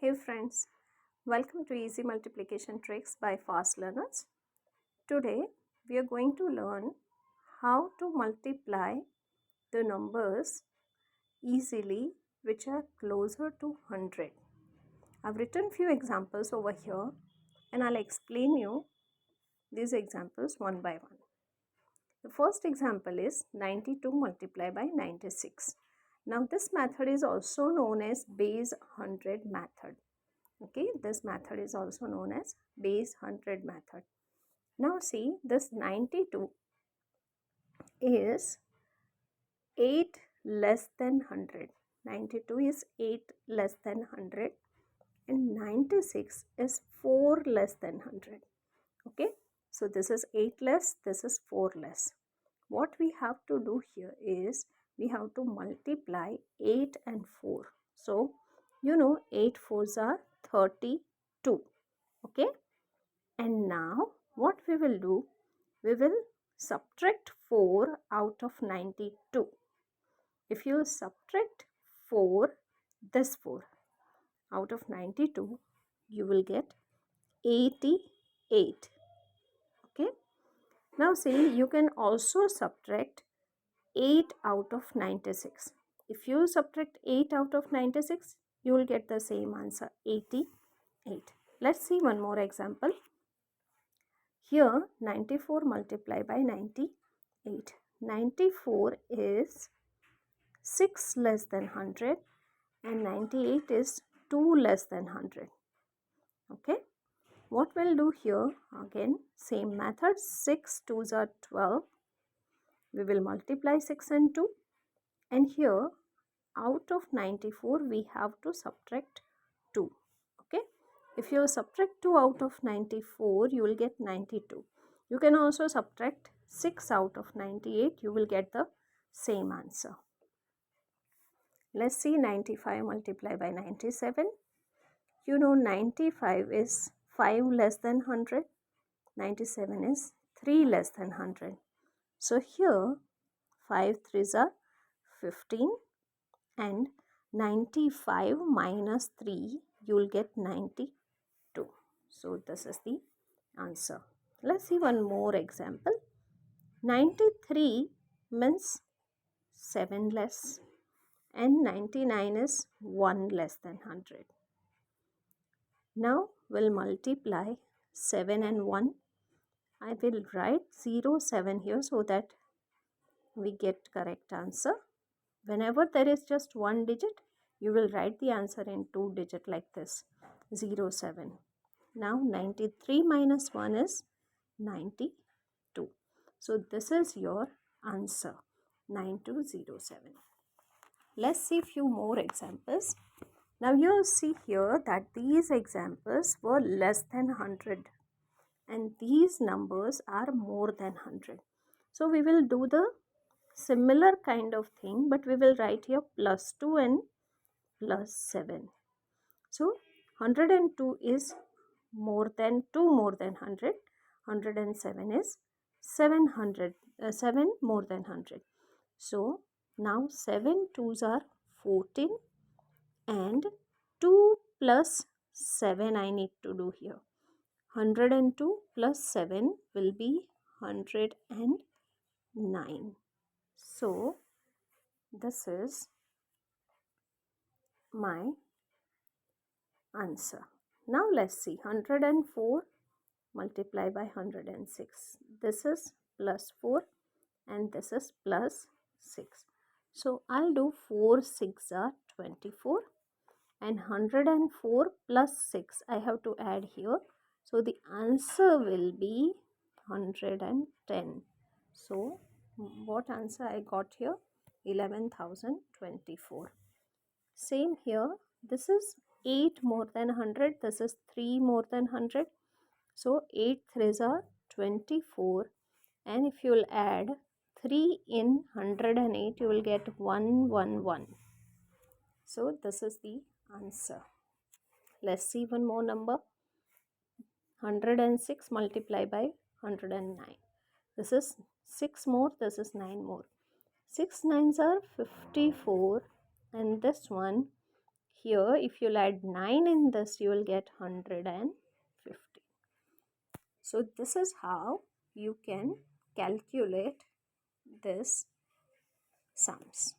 Hey friends, welcome to Easy Multiplication Tricks by Fast Learners. Today we are going to learn how to multiply the numbers easily which are closer to 100. I've written few examples over here and I'll explain you these examples one by one. The first example is 92 multiplied by 96. Now this method is also known as base 100 method. Okay, this method is also known as base 100 method. Now see, this 92 is 8 less than 100. 92 is 8 less than 100 and 96 is 4 less than 100. Okay, so this is 8 less, this is 4 less. What we have to do here is we have to multiply 8 and 4. So, 8 fours are 32. Okay, and now what we will do, we will subtract 4 out of 92. If you subtract 4, this 4 out of 92, you will get 88. Okay, now see, you can also subtract 8 out of 96. If you subtract 8 out of 96, you will get the same answer, 88. Let's see one more example. Here 94 multiplied by 98. 94 is 6 less than 100 and 98 is 2 less than 100. Okay, what we'll do here, again same method, 6 2s are 12. We will multiply 6 and 2, and here out of 94 we have to subtract 2. Okay, if you subtract 2 out of 94, you will get 92. You can also subtract 6 out of 98, you will get the same answer. Let's see 95 multiplied by 97. 95 is 5 less than 100. 97 is 3 less than 100. So here 5 3s are 15 and 95 minus 3, you will get 92. So this is the answer. Let's see one more example. 93 means 7 less and 99 is 1 less than 100. Now we'll multiply 7 and 1. I will write 0 7 here so that we get correct answer. Whenever there is just one digit, you will write the answer in 2 digit like this, 0 7. Now 93 minus 1 is 92. So this is your answer, 9207. Let's see few more examples. Now you see here that these examples were less than 100 and these numbers are more than 100. So we will do the similar kind of thing, but we will write here plus 2 and plus 7. So 102 is more than 2 more than 100. 107 is 7 more than 100. So now 7 2s are 14 and 2 plus 7 I need to do here. 102 plus 7 will be 109. So this is my answer. Now let's see, 104 multiplied by 106. This is plus 4 and this is plus 6. So I'll do 4 6 are 24 and 104 plus 6 I have to add here. So the answer will be 110. So what answer I got here? 11,024. Same here, this is 8 more than 100, this is 3 more than 100. So 8 3s are 24, and if you will add 3 in 108, you will get 111. So this is the answer. Let's see one more number. 106 multiplied by 109. This is 6 more, this is 9 more. 6 9s are 54, and this one here if you'll add 9 in this, you will get 150. So this is how you can calculate this sums.